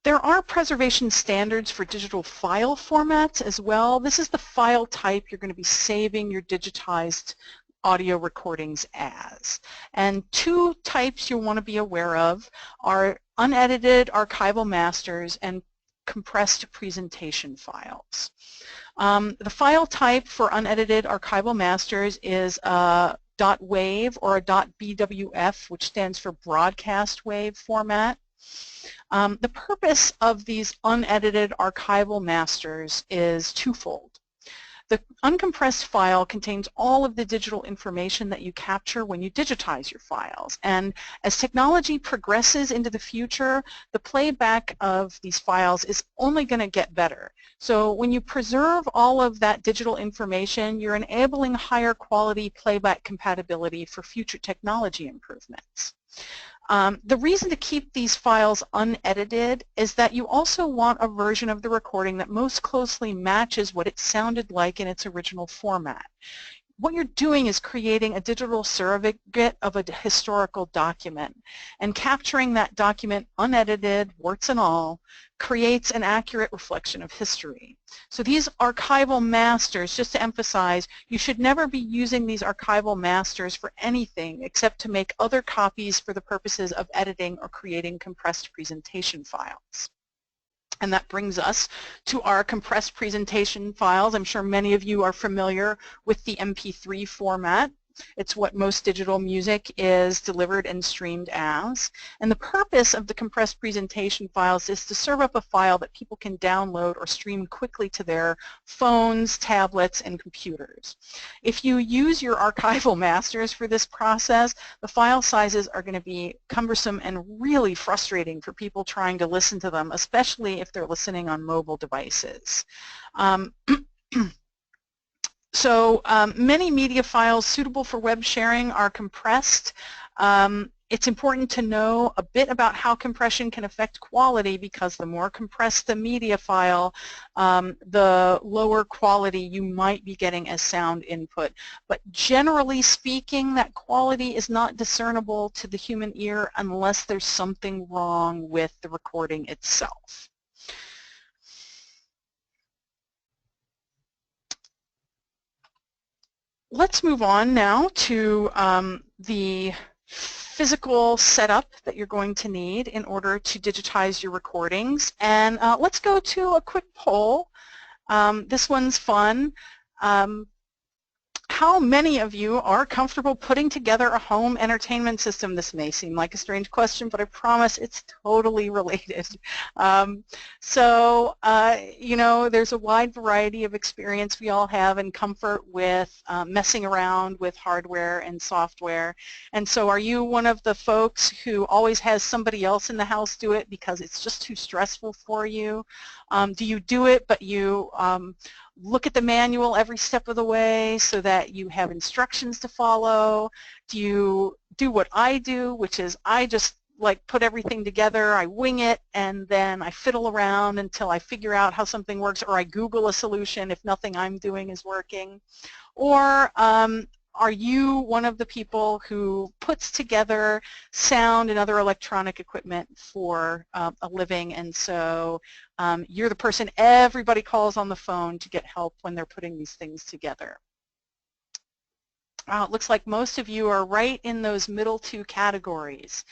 There are preservation standards for digital file formats as well. This is the file type you're going to be saving your digitized audio recordings as. And two types you'll want to be aware of are unedited archival masters and compressed presentation files. The file type for unedited archival masters is a .wav or a .bwf, which stands for broadcast wave format. The purpose of these unedited archival masters is twofold. The uncompressed file contains all of the digital information that you capture when you digitize your files. And as technology progresses into the future, the playback of these files is only going to get better. So when you preserve all of that digital information, you're enabling higher quality playback compatibility for future technology improvements. The reason to keep these files unedited is that you also want a version of the recording that most closely matches what it sounded like in its original format. What you're doing is creating a digital surrogate of a historical document, and capturing that document unedited, warts and all, creates an accurate reflection of history. So these archival masters, just to emphasize, you should never be using these archival masters for anything except to make other copies for the purposes of editing or creating compressed presentation files. And that brings us to our compressed presentation files. I'm sure many of you are familiar with the MP3 format. It's what most digital music is delivered and streamed as. And the purpose of the compressed presentation files is to serve up a file that people can download or stream quickly to their phones, tablets, and computers. If you use your archival masters for this process, the file sizes are going to be cumbersome and really frustrating for people trying to listen to them, especially if they're listening on mobile devices. So many media files suitable for web sharing are compressed. It's important to know a bit about how compression can affect quality, because the more compressed the media file, the lower quality you might be getting as sound input. But generally speaking, that quality is not discernible to the human ear unless there's something wrong with the recording itself. Let's move on now to the physical setup that you're going to need in order to digitize your recordings. And let's go to a quick poll. This one's fun. How many of you are comfortable putting together a home entertainment system? This may seem like a strange question, but I promise it's totally related. You know, there's a wide variety of experience we all have and comfort with messing around with hardware and software. And so are you one of the folks who always has somebody else in the house do it because it's just too stressful for you? Do you do it, but you look at the manual every step of the way so that you have instructions to follow? Do you do what I do, which is I just like put everything together, I wing it, and then I fiddle around until I figure out how something works, or I Google a solution if nothing I'm doing is working? Or are you one of the people who puts together sound and other electronic equipment for a living, and so you're the person everybody calls on the phone to get help when they're putting these things together? It looks like most of you are right in those middle two categories.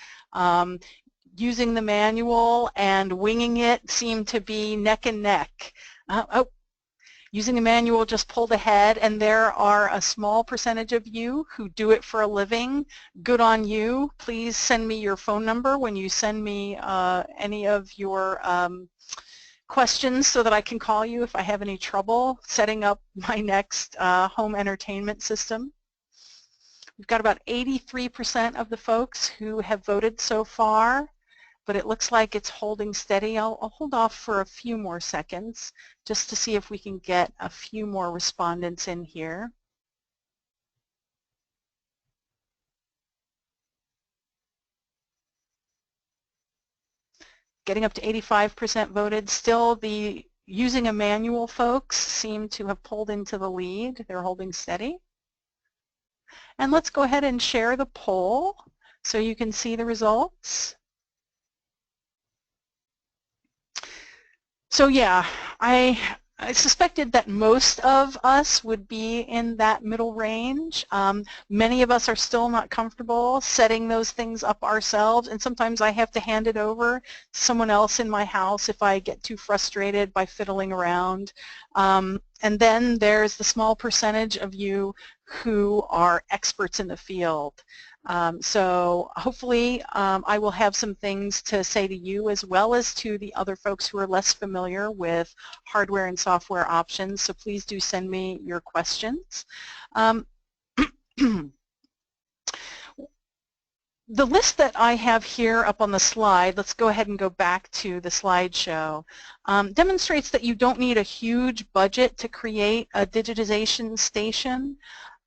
Using the manual and winging it seem to be neck and neck. Using the manual just pulled ahead, and there are a small percentage of you who do it for a living. Good on you. Please send me your phone number when you send me any of your questions so that I can call you if I have any trouble setting up my next home entertainment system. We've got about 83% of the folks who have voted so far, but it looks like it's holding steady. I'll hold off for a few more seconds just to see if we can get a few more respondents in here. Getting up to 85% voted. Still, the using a manual folks seem to have pulled into the lead. They're holding steady. And let's go ahead and share the poll so you can see the results. So yeah, I suspected that most of us would be in that middle range. Many of us are still not comfortable setting those things up ourselves, and sometimes I have to hand it over to someone else in my house if I get too frustrated by fiddling around. And then there's the small percentage of you who are experts in the field. So hopefully I will have some things to say to you as well as to the other folks who are less familiar with hardware and software options, so please do send me your questions. The list that I have here up on the slide, let's go ahead and go back to the slideshow, demonstrates that you don't need a huge budget to create a digitization station.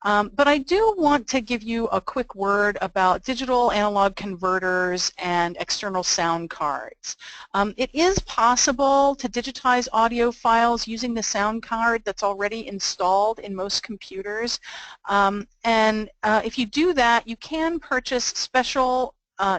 But I do want to give you a quick word about digital analog converters and external sound cards. It is possible to digitize audio files using the sound card that's already installed in most computers. If you do that, you can purchase special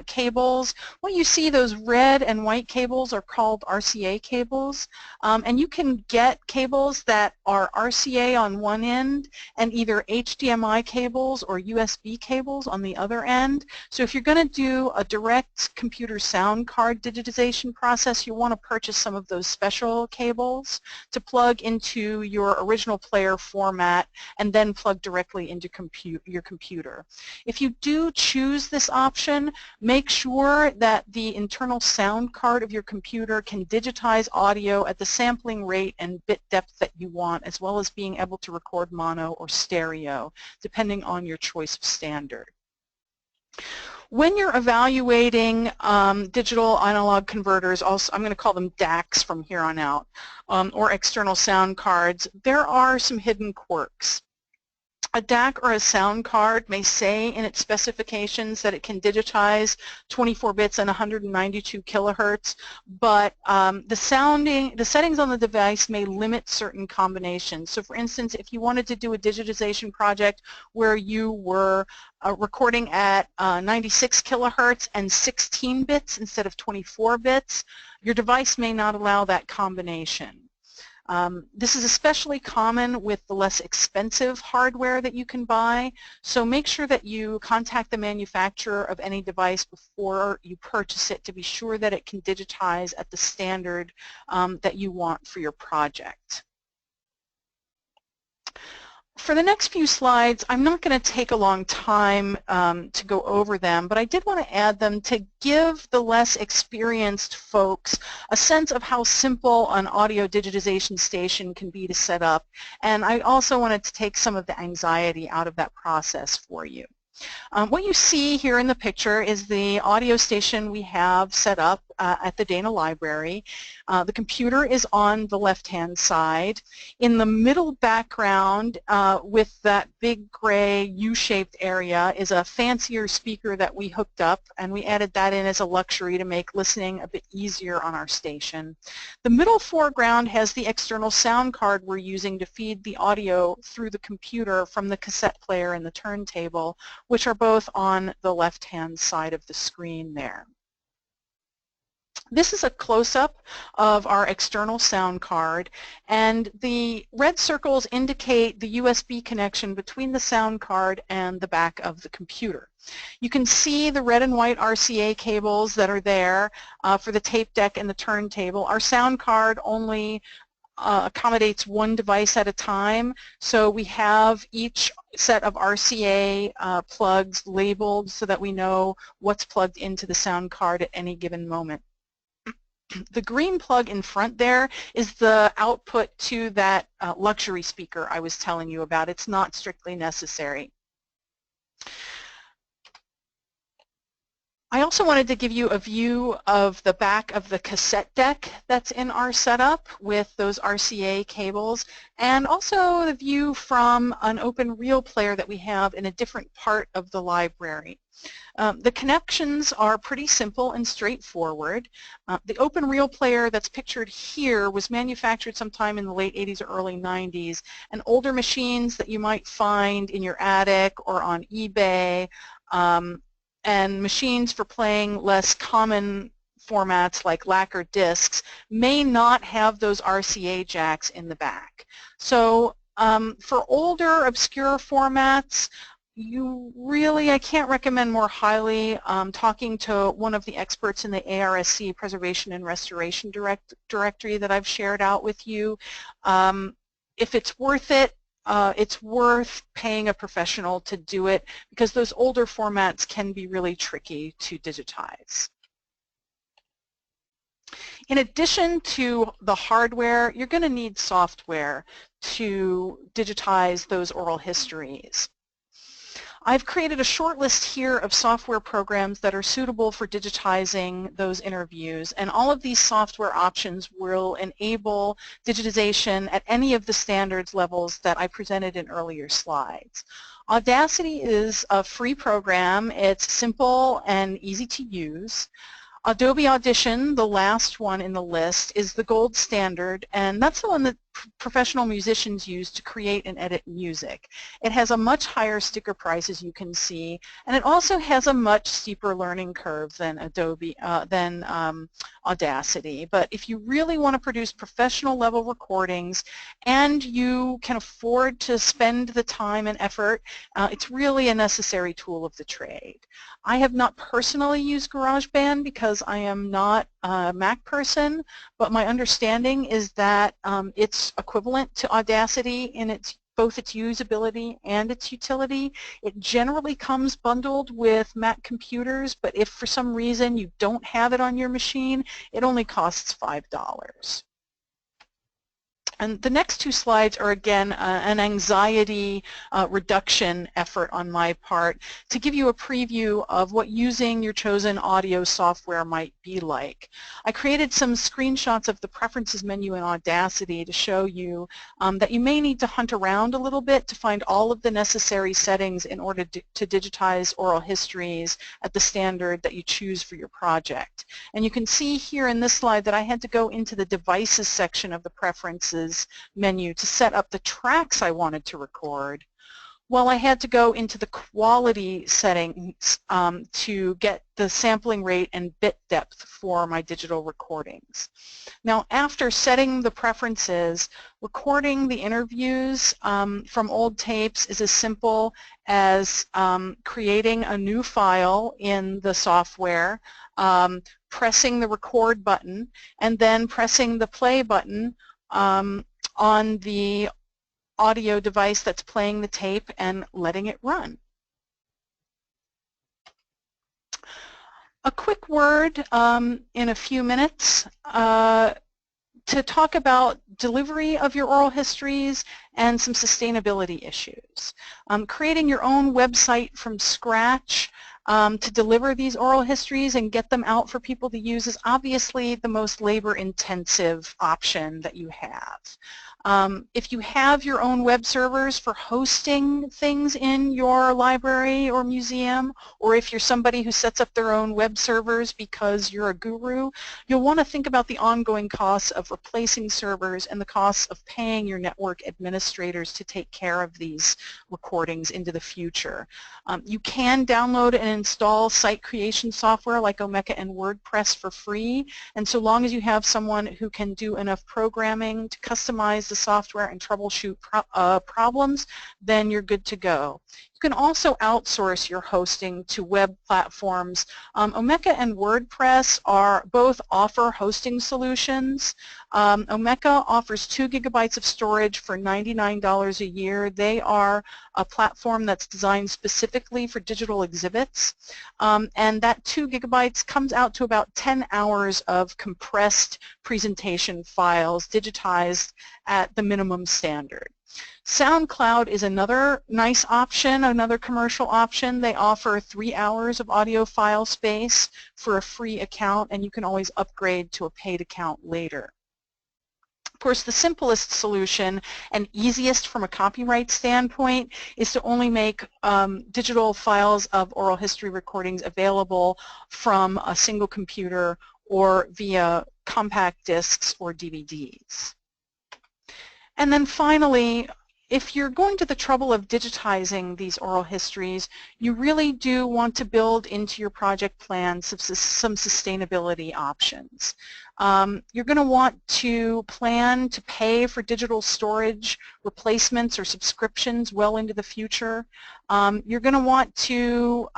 cables. What you see, those red and white cables, are called RCA cables, and you can get cables that are RCA on one end and either HDMI cables or USB cables on the other end. So if you're going to do a direct computer sound card digitization process, you want to purchase some of those special cables to plug into your original player format and then plug directly into your computer. If you do choose this option, make sure that the internal sound card of your computer can digitize audio at the sampling rate and bit depth that you want, as well as being able to record mono or stereo, depending on your choice of standard. When you're evaluating digital analog converters, also I'm going to call them DACs from here on out, or external sound cards, there are some hidden quirks. A DAC or a sound card may say in its specifications that it can digitize 24 bits and 192 kilohertz, but the settings on the device may limit certain combinations. So for instance, if you wanted to do a digitization project where you were recording at 96 kilohertz and 16 bits instead of 24 bits, your device may not allow that combination. This is especially common with the less expensive hardware that you can buy, so make sure that you contact the manufacturer of any device before you purchase it to be sure that it can digitize at the standard that you want for your project. For the next few slides, I'm not going to take a long time to go over them, but I did want to add them to give the less experienced folks a sense of how simple an audio digitization station can be to set up, and I also wanted to take some of the anxiety out of that process for you. What you see here in the picture is the audio station we have set up at the Dana Library. The computer is on the left-hand side. In the middle background with that big gray U-shaped area is a fancier speaker that we hooked up, and we added that in as a luxury to make listening a bit easier on our station. The middle foreground has the external sound card we're using to feed the audio through the computer from the cassette player and the turntable, which are both on the left-hand side of the screen there. This is a close-up of our external sound card, and the red circles indicate the USB connection between the sound card and the back of the computer. You can see the red and white RCA cables that are there for the tape deck and the turntable. Our sound card only accommodates one device at a time, so we have each set of RCA plugs labeled so that we know what's plugged into the sound card at any given moment. The green plug in front there is the output to that luxury speaker I was telling you about. It's not strictly necessary. I also wanted to give you a view of the back of the cassette deck that's in our setup with those RCA cables, and also the view from an open reel player that we have in a different part of the library. The connections are pretty simple and straightforward. The open reel player that's pictured here was manufactured sometime in the late 80s or early 90s, and older machines that you might find in your attic or on eBay, and machines for playing less common formats like lacquer discs may not have those RCA jacks in the back. So for older, obscure formats, I can't recommend more highly talking to one of the experts in the ARSC Preservation and Restoration Directory that I've shared out with you. If it's worth paying a professional to do it, because those older formats can be really tricky to digitize. In addition to the hardware, you're going to need software to digitize those oral histories. I've created a short list here of software programs that are suitable for digitizing those interviews, and all of these software options will enable digitization at any of the standards levels that I presented in earlier slides. Audacity is a free program. It's simple and easy to use. Adobe Audition, the last one in the list, is the gold standard, and that's the one that professional musicians use to create and edit music. It has a much higher sticker price, as you can see, and it also has a much steeper learning curve than Audacity. But if you really want to produce professional level recordings and you can afford to spend the time and effort, it's really a necessary tool of the trade. I have not personally used GarageBand because I am not a Mac person, but my understanding is that it's equivalent to Audacity in both its usability and its utility. It generally comes bundled with Mac computers, but if for some reason you don't have it on your machine, it only costs $5. And the next two slides are, again, an anxiety reduction effort on my part to give you a preview of what using your chosen audio software might be like. I created some screenshots of the preferences menu in Audacity to show you that you may need to hunt around a little bit to find all of the necessary settings in order to digitize oral histories at the standard that you choose for your project. And you can see here in this slide that I had to go into the devices section of the preferences menu to set up the tracks I wanted to record, while I had to go into the quality settings to get the sampling rate and bit depth for my digital recordings. Now, after setting the preferences, recording the interviews from old tapes is as simple as creating a new file in the software, pressing the record button, and then pressing the play button on the audio device that's playing the tape and letting it run. A quick word in a few minutes to talk about delivery of your oral histories and some sustainability issues. Creating your own website from scratch to deliver these oral histories and get them out for people to use is obviously the most labor-intensive option that you have. If you have your own web servers for hosting things in your library or museum, or if you're somebody who sets up their own web servers because you're a guru, you'll want to think about the ongoing costs of replacing servers and the costs of paying your network administrators to take care of these recordings into the future. You can download and install site creation software like Omeka and WordPress for free, and so long as you have someone who can do enough programming to customize the software and troubleshoot problems, then you're good to go. You can also outsource your hosting to web platforms. Omeka and WordPress both offer hosting solutions. Omeka offers 2 gigabytes of storage for $99 a year. They are a platform that's designed specifically for digital exhibits, and that 2 gigabytes comes out to about 10 hours of compressed presentation files digitized at the minimum standard. SoundCloud is another nice option, another commercial option. They offer 3 hours of audio file space for a free account, and you can always upgrade to a paid account later. Of course, the simplest solution and easiest from a copyright standpoint is to only make digital files of oral history recordings available from a single computer or via compact discs or DVDs. And then finally, if you're going to the trouble of digitizing these oral histories, you really do want to build into your project plan some sustainability options. You're going to want to plan to pay for digital storage replacements or subscriptions well into the future. You're going to want to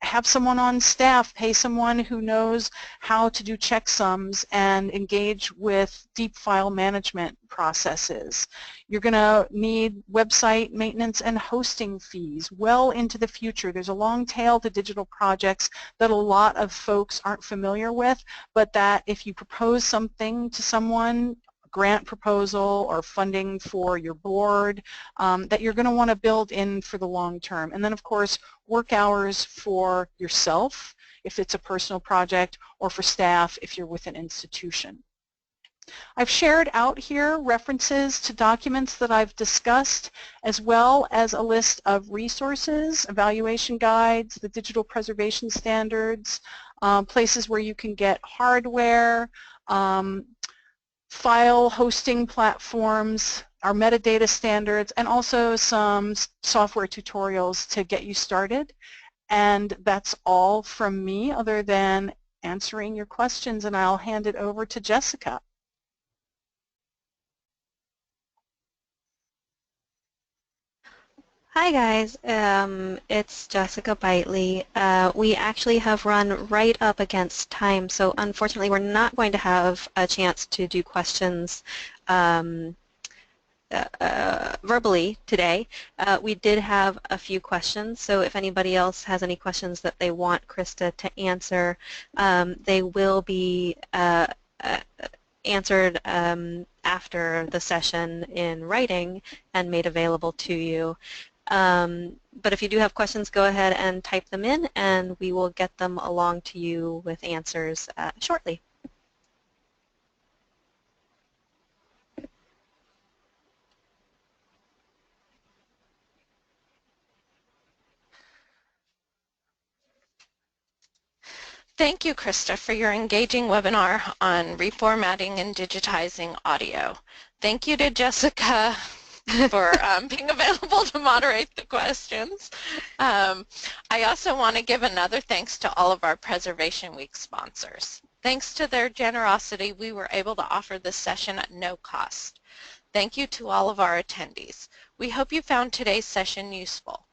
have someone on staff, pay someone who knows how to do checksums and engage with deep file management processes. You're going to need website maintenance and hosting fees well into the future. There's a long tail to digital projects that a lot of folks aren't familiar with, but that if you propose something to someone, grant proposal or funding for your board, that you're going to want to build in for the long term. And then of course work hours for yourself if it's a personal project, or for staff if you're with an institution. I've shared out here references to documents that I've discussed, as well as a list of resources, evaluation guides, the digital preservation standards, places where you can get hardware, file hosting platforms, our metadata standards, and also some software tutorials to get you started. And that's all from me other than answering your questions, and I'll hand it over to Jessica.
Hi guys, it's Jessica Bitely. We actually have run right up against time, so unfortunately we're not going to have a chance to do questions verbally today. We did have a few questions, so if anybody else has any questions that they want Krista to answer, they will be answered after the session in writing and made available to you. But if you do have questions, go ahead and type them in and we will get them along to you with answers shortly.
Thank you, Krista, for your engaging webinar on reformatting and digitizing audio. Thank you to Jessica for being available to moderate the questions. I also want to give another thanks to all of our Preservation Week sponsors. Thanks to their generosity, we were able to offer this session at no cost. Thank you to all of our attendees. We hope you found today's session useful.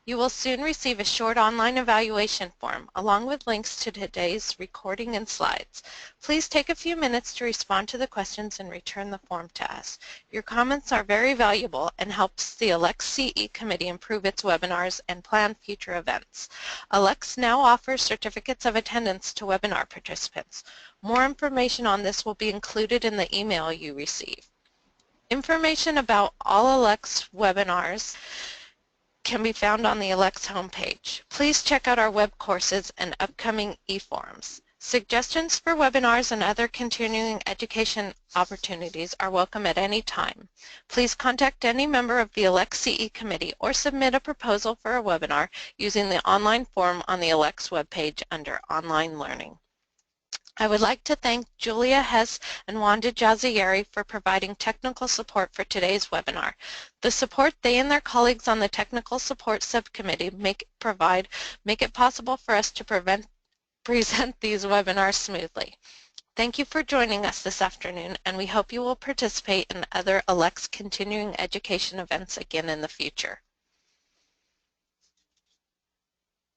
You will soon receive a short online evaluation form along with links to today's recording and slides. Please take a few minutes to respond to the questions and return the form to us. Your comments are very valuable and helps the ALCTS committee improve its webinars and plan future events. ALCTS now offers certificates of attendance to webinar participants. More information on this will be included in the email you receive. Information about all ALCTS webinars can be found on the ALCTS homepage. Please check out our web courses and upcoming e-forums. Suggestions for webinars and other continuing education opportunities are welcome at any time. Please contact any member of the ALCTS committee or submit a proposal for a webinar using the online form on the ALCTS webpage under Online Learning. I would like to thank Julia Hess and Wanda Jazieri for providing technical support for today's webinar. The support they and their colleagues on the Technical Support Subcommittee make it possible for us to present these webinars smoothly. Thank you for joining us this afternoon, and we hope you will participate in other ALCTS continuing education events again in the future.